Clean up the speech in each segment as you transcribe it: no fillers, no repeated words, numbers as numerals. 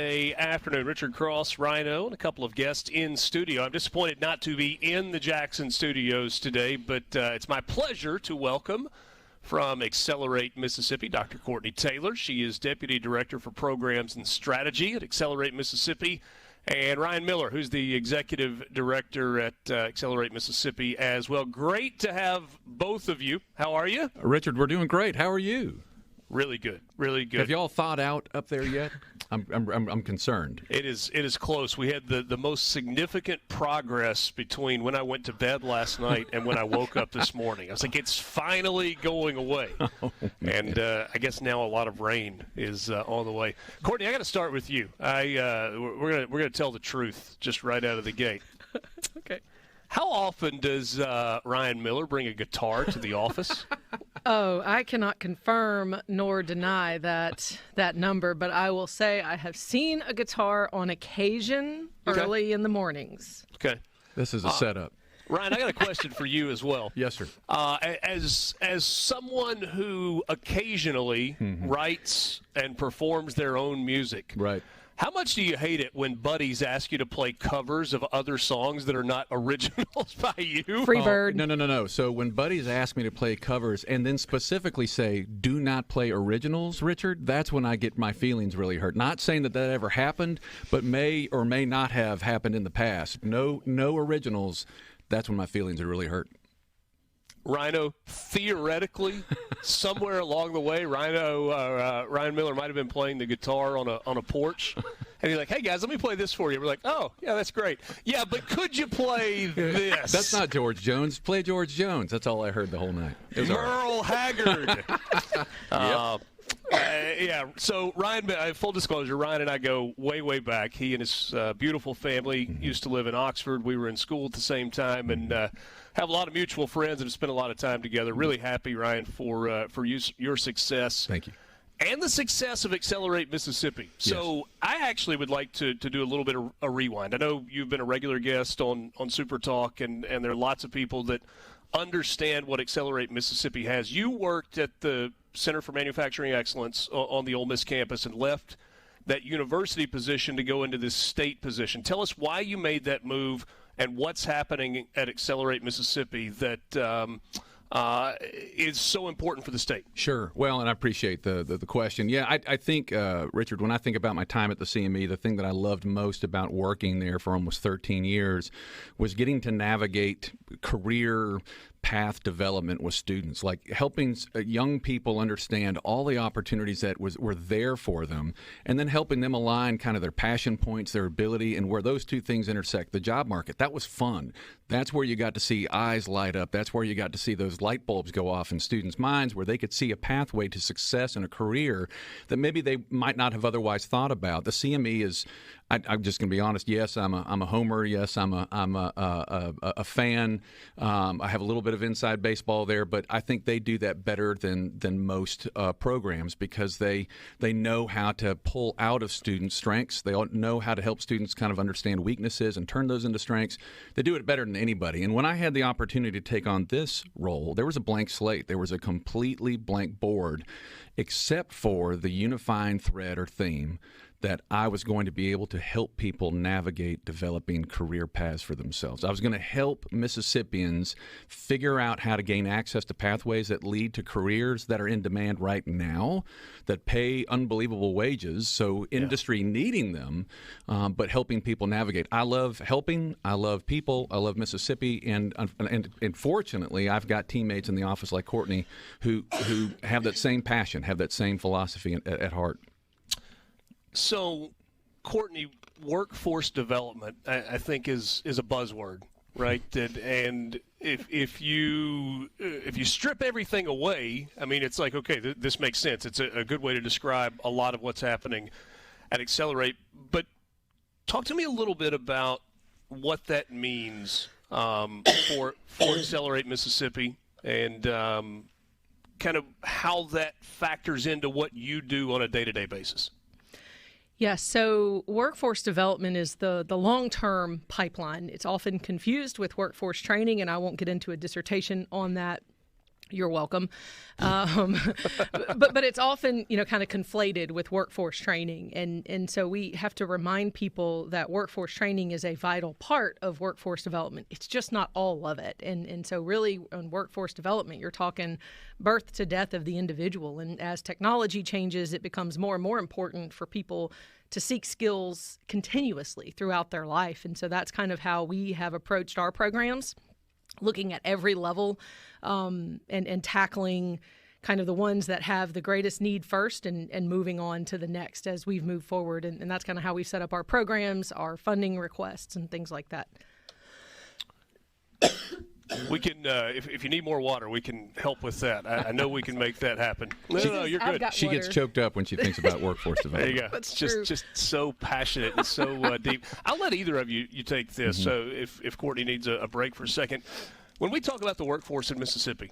Afternoon. Richard Cross, Rhino, and a couple of guests in studio. I'm disappointed not to be in the Jackson studios today, but it's my pleasure to welcome from Accelerate Mississippi, Dr. Courtney Taylor. She is Deputy Director for Programs and Strategy at Accelerate Mississippi. And Ryan Miller, who's the Executive Director at Accelerate Mississippi as well. Great to have both of you. How are you? Richard, we're doing great. How are you? Really good, really good. Have y'all thawed out up there yet? I'm concerned. It is close. We had the most significant progress between when I went to bed last night and when I woke up this morning. I was like, it's finally going away. Oh, and I guess now a lot of rain is on the way. Courtney, I got to start with you. We're gonna tell the truth just right out of the gate. Okay. How often does Ryan Miller bring a guitar to the office? Oh, I cannot confirm nor deny that number, but I will say I have seen a guitar on occasion early in the mornings. Okay. This is a setup. Ryan, I got a question for you as well. Yes, sir. As someone who occasionally writes and performs their own music, right. How much do you hate it when buddies ask you to play covers of other songs that are not originals by you? Freebird. No. So when buddies ask me to play covers and then specifically say, do not play originals, Richard, that's when I get my feelings really hurt. Not saying that ever happened, but may or may not have happened in the past. No originals, that's when my feelings are really hurt. Rhino, theoretically, somewhere along the way, Ryan Miller might have been playing the guitar on a porch, and he's like, "Hey guys, let me play this for you." We're like, "Oh, yeah, that's great. Yeah, but could you play this?" That's not George Jones. Play George Jones. That's all I heard the whole night. Merle Haggard. Yep. Yeah, so Ryan, full disclosure, Ryan and I go way, way back. He and his beautiful family used to live in Oxford. We were in school at the same time and have a lot of mutual friends and have spent a lot of time together. Really happy, Ryan, for your success. Thank you. And the success of Accelerate Mississippi. So yes. I actually would like to do a little bit of a rewind. I know you've been a regular guest on SuperTalk, and there are lots of people that understand what Accelerate Mississippi has. You worked at the Center for Manufacturing Excellence on the Ole Miss campus and left that university position to go into this state position. Tell us why you made that move and what's happening at Accelerate Mississippi that is so important for the state. Sure. Well, and I appreciate the question. Yeah, I think, Richard, when I think about my time at the CME, the thing that I loved most about working there for almost 13 years was getting to navigate career path development with students, like helping young people understand all the opportunities that were there for them, and then helping them align kind of their passion points, their ability, and where those two things intersect. The job market, that was fun. That's where you got to see eyes light up. That's where you got to see those light bulbs go off in students' minds, where they could see a pathway to success in a career that maybe they might not have otherwise thought about. The CME is, I'm just going to be honest. Yes, I'm a homer. Yes, I'm a fan. I have a little bit of inside baseball there, but I think they do that better than most programs because they know how to pull out of students' strengths. They know how to help students kind of understand weaknesses and turn those into strengths. They do it better than anybody. And when I had the opportunity to take on this role, there was a blank slate. There was a completely blank board, except for the unifying thread or theme that I was going to be able to help people navigate developing career paths for themselves. I was going to help Mississippians figure out how to gain access to pathways that lead to careers that are in demand right now, that pay unbelievable wages, so industry needing them, but helping people navigate. I love helping. I love people. I love Mississippi. And fortunately, I've got teammates in the office like Courtney who have that same passion, have that same philosophy at heart. So, Courtney, workforce development, I think, is a buzzword, right? And if you strip everything away, I mean, it's like, okay, this makes sense. It's a good way to describe a lot of what's happening at Accelerate. But talk to me a little bit about what that means for Accelerate Mississippi and kind of how that factors into what you do on a day-to-day basis. Yes, so workforce development is the long-term pipeline. It's often confused with workforce training, and I won't get into a dissertation on that You're welcome. But it's often, kind of conflated with workforce training. And so we have to remind people that workforce training is a vital part of workforce development. It's just not all of it. And so really on workforce development, you're talking birth to death of the individual. And as technology changes, it becomes more and more important for people to seek skills continuously throughout their life. And so that's kind of how we have approached our programs, looking at every level and tackling kind of the ones that have the greatest need first and moving on to the next as we've moved forward. And that's kind of how we set up our programs, our funding requests, and things like that. We can, if you need more water, we can help with that. I know we can make that happen. No, you're good. She gets choked up when she thinks about workforce development. There you go. That's just so passionate and so deep. I'll let either of you take this. Mm-hmm. So if Courtney needs a break for a second. When we talk about the workforce in Mississippi,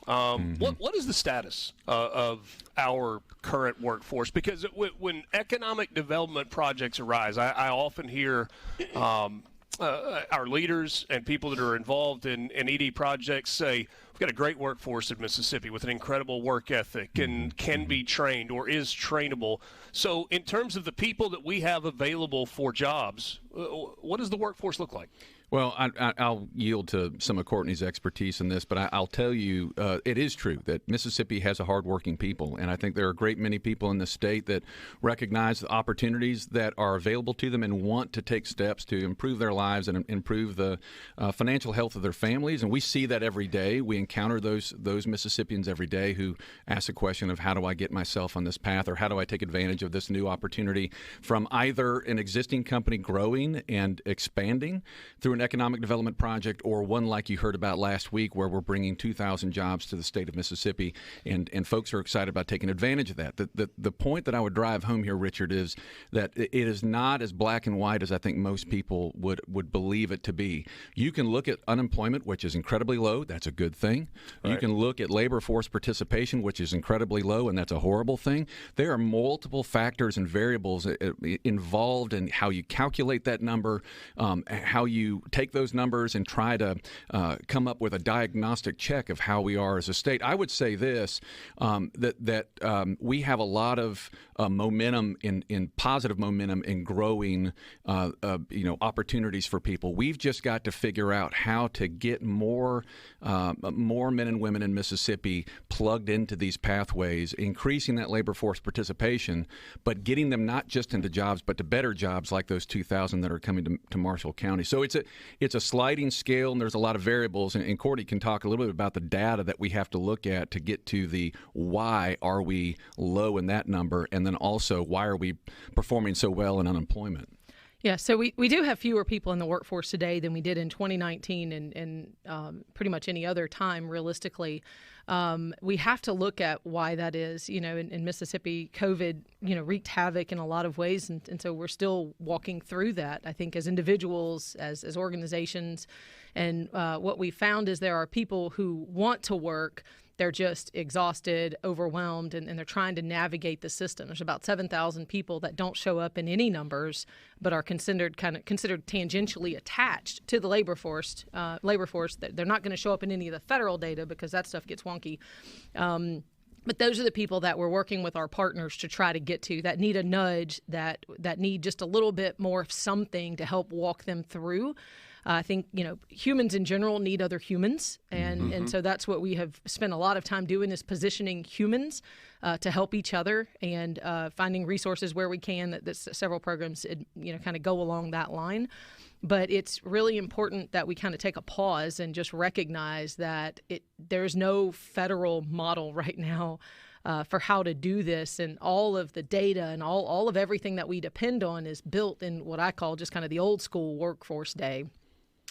what is the status of our current workforce? Because when economic development projects arise, I often hear our leaders and people that are involved in ED projects say, we've got a great workforce in Mississippi with an incredible work ethic and can be trained or is trainable. So in terms of the people that we have available for jobs, what does the workforce look like? Well, I'll yield to some of Courtney's expertise in this, but I'll tell you it is true that Mississippi has a hardworking people, and I think there are a great many people in the state that recognize the opportunities that are available to them and want to take steps to improve their lives and improve the financial health of their families, and we see that every day. We encounter those Mississippians every day who ask the question of how do I get myself on this path, or how do I take advantage of this new opportunity from either an existing company growing and expanding through an economic development project, or one like you heard about last week where we're bringing 2,000 jobs to the state of Mississippi, and folks are excited about taking advantage of that. The point that I would drive home here, Richard, is that it is not as black and white as I think most people would believe it to be. You can look at unemployment, which is incredibly low. That's a good thing. Right. You can look at labor force participation, which is incredibly low, and that's a horrible thing. There are multiple factors and variables involved in how you calculate that number, how you take those numbers and try to come up with a diagnostic check of how we are as a state. I would say this, that we have a lot of momentum in positive momentum in growing opportunities for people. We've just got to figure out how to get more men and women in Mississippi plugged into these pathways, increasing that labor force participation, but getting them not just into jobs, but to better jobs like those 2,000 that are coming to Marshall County. So it's a sliding scale, and there's a lot of variables. And Courtney can talk a little bit about the data that we have to look at to get to the why are we low in that number, and then also why are we performing so well in unemployment. Yeah, so we do have fewer people in the workforce today than we did in 2019 and pretty much any other time, realistically. We have to look at why that is. In Mississippi, COVID, wreaked havoc in a lot of ways, and so we're still walking through that, I think, as individuals, as organizations. And what we found is there are people who want to work. They're just exhausted, overwhelmed, and they're trying to navigate the system. There's about 7,000 people that don't show up in any numbers, but are considered tangentially attached to the labor force. They're not going to show up in any of the federal data because that stuff gets wonky. But those are the people that we're working with our partners to try to get to, that need a nudge, that need just a little bit more of something to help walk them through. I think, humans in general need other humans. And so that's what we have spent a lot of time doing, is positioning humans to help each other and finding resources where we can. That several programs, kind of go along that line. But it's really important that we kind of take a pause and just recognize that there's no federal model right now for how to do this, and all of the data and all of everything that we depend on is built in what I call just kind of the old school workforce day.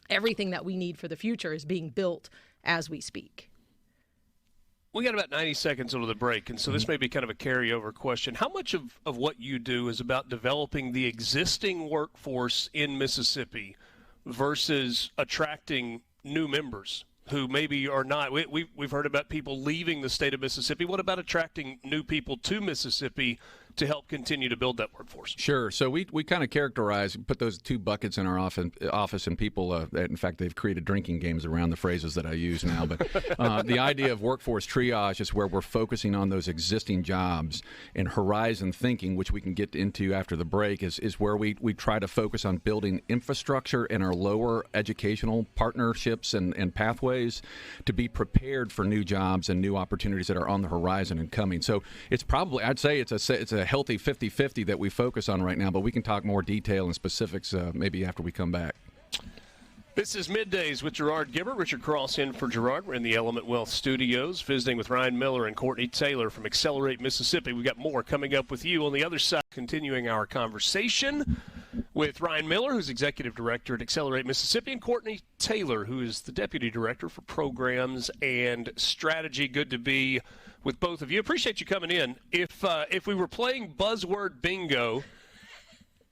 Everything that we need for the future is being built as we speak. We got about 90 seconds into the break, and so this may be kind of a carryover question. How much of what you do is about developing the existing workforce in Mississippi versus attracting new members who maybe are not? We've heard about people leaving the state of Mississippi. What about attracting new people to Mississippi to help continue to build that workforce? Sure. So we kind of put those two buckets in our office, and people, in fact, they've created drinking games around the phrases that I use now. But the idea of workforce triage is where we're focusing on those existing jobs, and horizon thinking, which we can get into after the break, is where we try to focus on building infrastructure in our lower educational partnerships and pathways to be prepared for new jobs and new opportunities that are on the horizon and coming. So it's probably, I'd say it's a healthy 50-50 that we focus on right now, but we can talk more detail and specifics maybe after we come back. This is Middays with Gerard Gibber. Richard Cross in for Gerard. We're in the Element Wealth Studios visiting with Ryan Miller and Courtney Taylor from Accelerate Mississippi. We've got more coming up with you on the other side, continuing our conversation with Ryan Miller, who's Executive Director at Accelerate Mississippi, and Courtney Taylor, who is the Deputy Director for Programs and Strategy. Good to be with both of you. Appreciate you coming in. If we were playing buzzword bingo,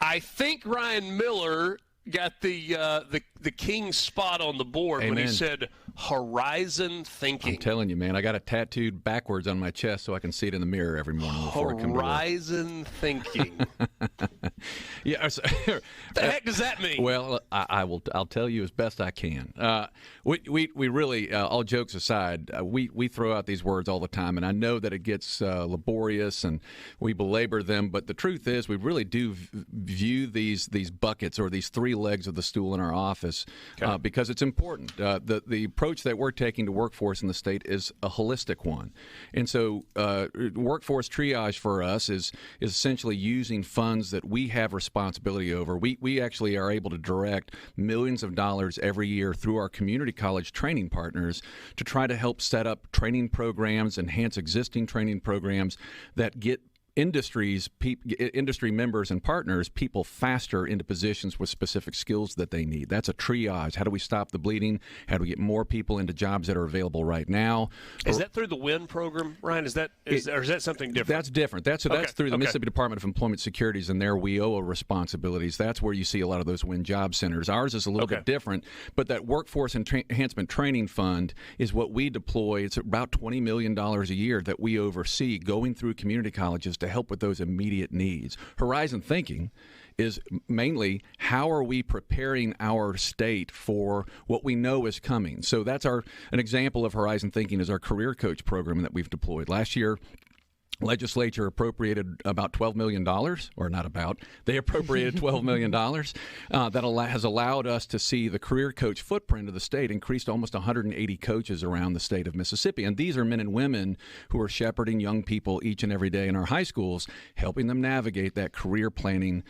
I think Ryan Miller got the king spot on the board. Amen. When he said horizon thinking. I'm telling you, man, I got it tattooed backwards on my chest so I can see it in the mirror every morning before I come to work. Horizon thinking. Yeah. The heck does that mean? Well, I'll tell you as best I can. We really, all jokes aside, we throw out these words all the time, and I know that it gets laborious and we belabor them, but the truth is we really do view these buckets or these three legs of the stool in our office because it's important. The approach that we're taking to workforce in the state is a holistic one. And so workforce triage for us is essentially using funds that we have responsibility over. We actually are able to direct millions of dollars every year through our community college training partners to try to help set up training programs, enhance existing training programs that get industry members and partners, people faster into positions with specific skills that they need. That's a triage. How do we stop the bleeding? How do we get more people into jobs that are available right now? Is that through the WIN program, Ryan? Or is that something different? That's different. That's through the Mississippi Department of Employment Securities and their WIOA responsibilities. That's where you see a lot of those WIN job centers. Ours is a little bit different, but that Workforce Enhancement Training Fund is what we deploy. It's about $20 million a year that we oversee going through community colleges to help with those immediate needs. Horizon thinking is mainly how are we preparing our state for what we know is coming. So that's an example of horizon thinking is our career coach program that we've deployed. Last year, legislature appropriated about $12 million, or not about, they appropriated $12 million. That has allowed us to see the career coach footprint of the state increase to almost 180 coaches around the state of Mississippi. And these are men and women who are shepherding young people each and every day in our high schools, helping them navigate that career planning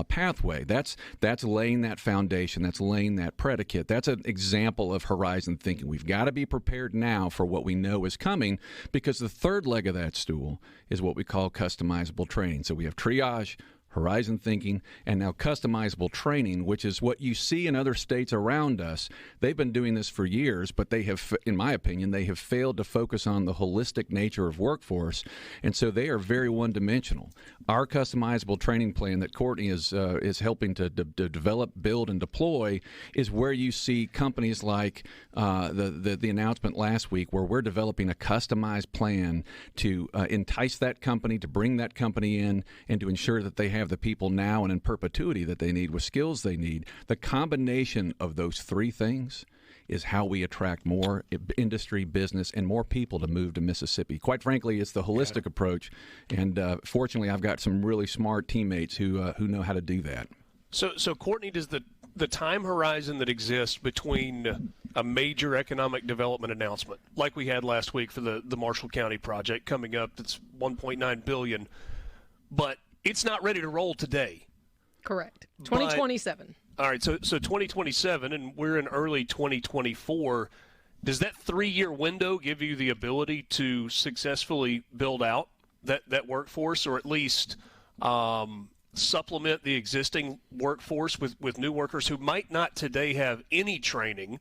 pathway. That's laying that foundation. That's laying that predicate. That's an example of horizon thinking. We've got to be prepared now for what we know is coming, because the third leg of that stool is what we call customizable training. So we have triage, horizon thinking, and now customizable training, which is what you see in other states around us. They've been doing this for years, but they have, in my opinion, they have failed to focus on the holistic nature of workforce, and so they are very one-dimensional. Our customizable training plan that Courtney is helping to develop, build, and deploy is where you see companies like the announcement last week, where we're developing a customized plan to entice that company, to bring that company in, and to ensure that they have the people now and in perpetuity that they need with skills they need. The combination of those three things is how we attract more industry, business, and more people to move to Mississippi. Quite frankly, it's the holistic approach, and fortunately, I've got some really smart teammates who know how to do that. So Courtney, does the time horizon that exists between a major economic development announcement, like we had last week for the Marshall County project coming up, that's $1.9 billion, but it's not ready to roll today? Correct. 2027. All right, so 2027, and we're in early 2024. Does that 3-year window give you the ability to successfully build out that workforce, or at least supplement the existing workforce with new workers who might not today have any training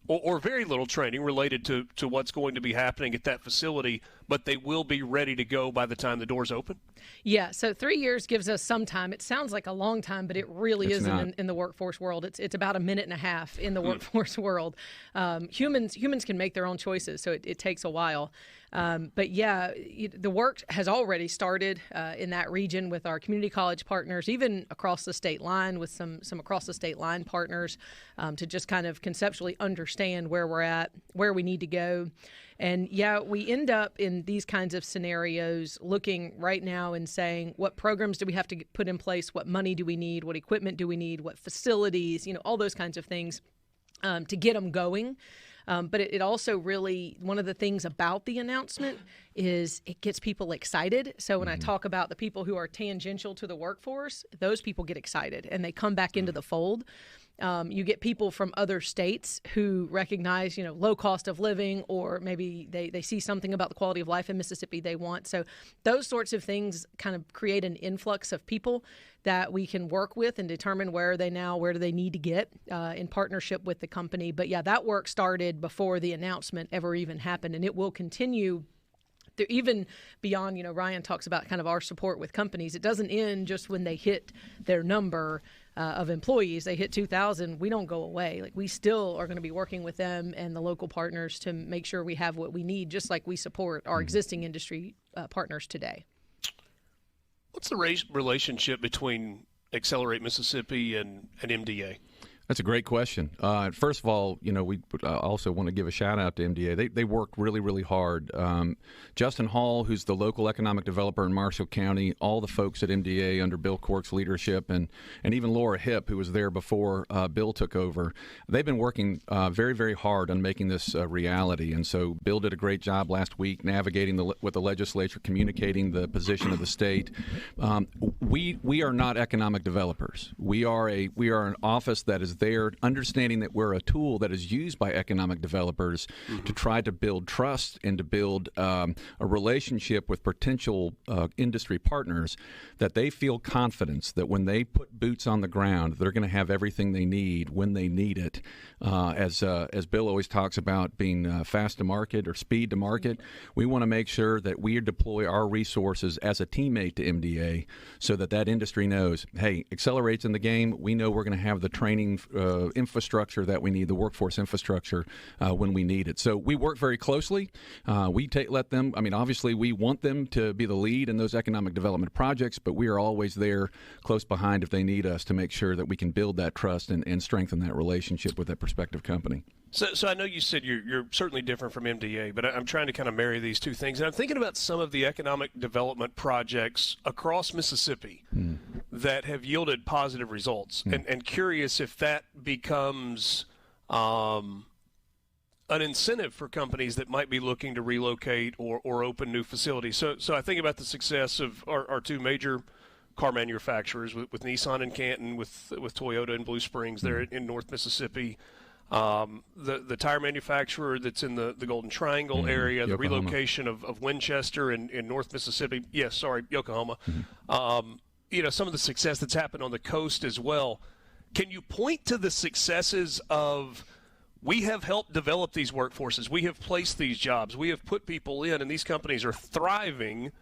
or very little training related to what's going to be happening at that facility, but they will be ready to go by the time the doors open? Yeah, so 3 years gives us some time. It sounds like a long time, but it really isn't in the workforce world. It's about a minute and a half in the workforce world. Humans can make their own choices, so it takes a while. But yeah, the work has already started in that region with our community college partners, even across the state line with some across the state line partners, to just kind of conceptually understand where we're at, where we need to go. And yeah, we end up in these kinds of scenarios looking right now and saying, what programs do we have to put in place? What money do we need? What equipment do we need? What facilities? All those kinds of things to get them going. But it also really, one of the things about the announcement is it gets people excited. So when I talk about the people who are tangential to the workforce, those people get excited and they come back into the fold. You get people from other states who recognize, low cost of living, or maybe they see something about the quality of life in Mississippi they want. So those sorts of things kind of create an influx of people that we can work with and determine where do they need to get in partnership with the company. But yeah, that work started before the announcement ever even happened, and it will continue even beyond, Ryan talks about kind of our support with companies. It doesn't end just when they hit their number of employees. They hit 2,000. We don't go away. Like, we still are going to be working with them and the local partners to make sure we have what we need, just like we support our existing industry partners today. What's the relationship between Accelerate Mississippi and MDA? That's a great question. First of all, we also want to give a shout out to MDA. They work really, really hard. Justin Hall, who's the local economic developer in Marshall County, all the folks at MDA under Bill Cork's leadership, and even Laura Hipp, who was there before Bill took over, they've been working very, very hard on making this a reality. And so Bill did a great job last week navigating with the legislature, communicating the position of the state. We are not economic developers. We are an office that is there, understanding that we're a tool that is used by economic developers to try to build trust and to build a relationship with potential industry partners, that they feel confidence that when they put boots on the ground, they're going to have everything they need when they need it. As Bill always talks about being fast to market or speed to market, we want to make sure that we deploy our resources as a teammate to MDA so that industry knows, hey, Accelerate's in the game. We know we're going to have the training infrastructure that we need, the workforce infrastructure, when we need it. So we work very closely. Obviously we want them to be the lead in those economic development projects, but we are always there close behind if they need us to make sure that we can build that trust and strengthen that relationship with that prospective company. So I know you said you're certainly different from MDA, but I'm trying to kind of marry these two things. And I'm thinking about some of the economic development projects across Mississippi that have yielded positive results, and curious if that becomes an incentive for companies that might be looking to relocate or open new facilities. So I think about the success of our two major car manufacturers with Nissan in Canton, with Toyota in Blue Springs there in North Mississippi. The tire manufacturer that's in the Golden Triangle area, the Yokohama. relocation of Winchester in North Mississippi. Yes, sorry, Yokohama. Some of the success that's happened on the coast as well. Can you point to the successes of, we have helped develop these workforces, we have placed these jobs, we have put people in, and these companies are thriving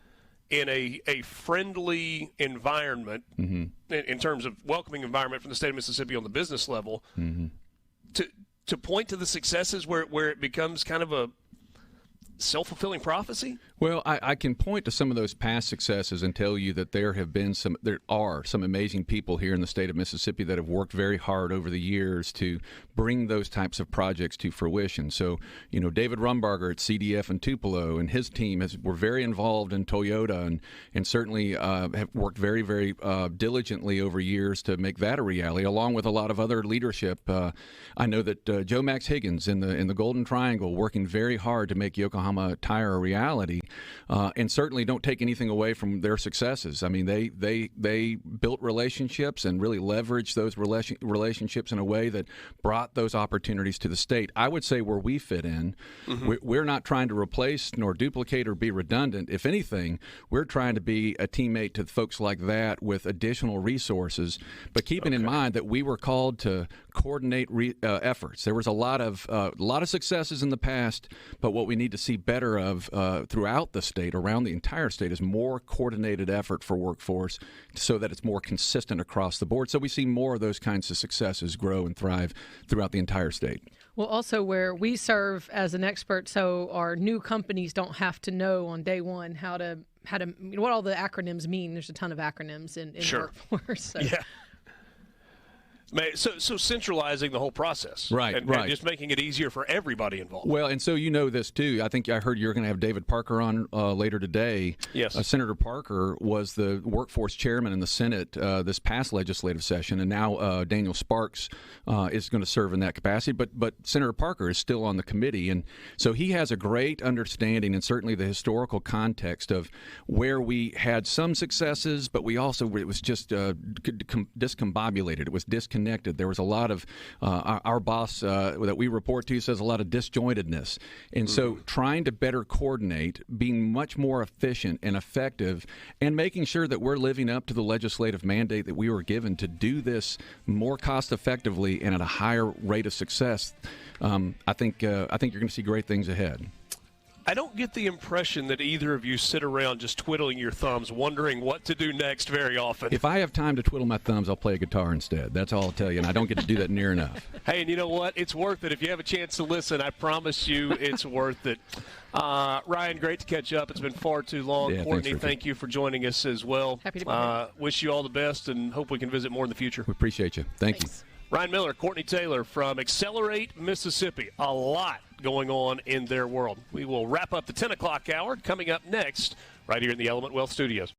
in a friendly environment in terms of welcoming environment from the state of Mississippi on the business level, to point to the successes where it becomes kind of a self-fulfilling prophecy? Well, I can point to some of those past successes and tell you that there are some amazing people here in the state of Mississippi that have worked very hard over the years to bring those types of projects to fruition. So, David Rumbarger at CDF and Tupelo and his team were very involved in Toyota and certainly have worked very, very diligently over years to make that a reality, along with a lot of other leadership. I know that Joe Max Higgins in the Golden Triangle working very hard to make Yokohama Tire a reality. And certainly don't take anything away from their successes. I mean, they built relationships and really leveraged those relationships in a way that brought those opportunities to the state. I would say where we fit in, we're not trying to replace nor duplicate or be redundant. If anything, we're trying to be a teammate to folks like that with additional resources, but keeping in mind that we were called to coordinate efforts. There was a lot of successes in the past, but what we need to see better of throughout the state, around the entire state, is more coordinated effort for workforce so that it's more consistent across the board. So we see more of those kinds of successes grow and thrive throughout the entire state. Well, also where we serve as an expert, so our new companies don't have to know on day one how to what all the acronyms mean. There's a ton of acronyms in Sure. workforce. So. Yeah. So centralizing the whole process, Right, and just making it easier for everybody involved. Well, and so you know this too. I think I heard you're going to have David Parker on later today. Yes. Senator Parker was the workforce chairman in the Senate this past legislative session, and now Daniel Sparks is going to serve in that capacity. But Senator Parker is still on the committee, and so he has a great understanding and certainly the historical context of where we had some successes, but we also it was just discombobulated. It was disconnected. There was a lot of our boss that we report to says a lot of disjointedness, and so trying to better coordinate, being much more efficient and effective, and making sure that we're living up to the legislative mandate that we were given to do this more cost effectively and at a higher rate of success. I think you're going to see great things ahead. I don't get the impression that either of you sit around just twiddling your thumbs, wondering what to do next very often. If I have time to twiddle my thumbs, I'll play a guitar instead. That's all I'll tell you, and I don't get to do that near enough. Hey, and you know what? It's worth it. If you have a chance to listen, I promise you it's worth it. Ryan, great to catch up. It's been far too long. Yeah, Courtney, thanks, thank you for joining us as well. Happy to be here. Wish you all the best and hope we can visit more in the future. We appreciate you. Thank you. Ryan Miller, Courtney Taylor from Accelerate Mississippi. A lot going on in their world. We will wrap up the 10 o'clock hour coming up next right here in the Element Wealth Studios.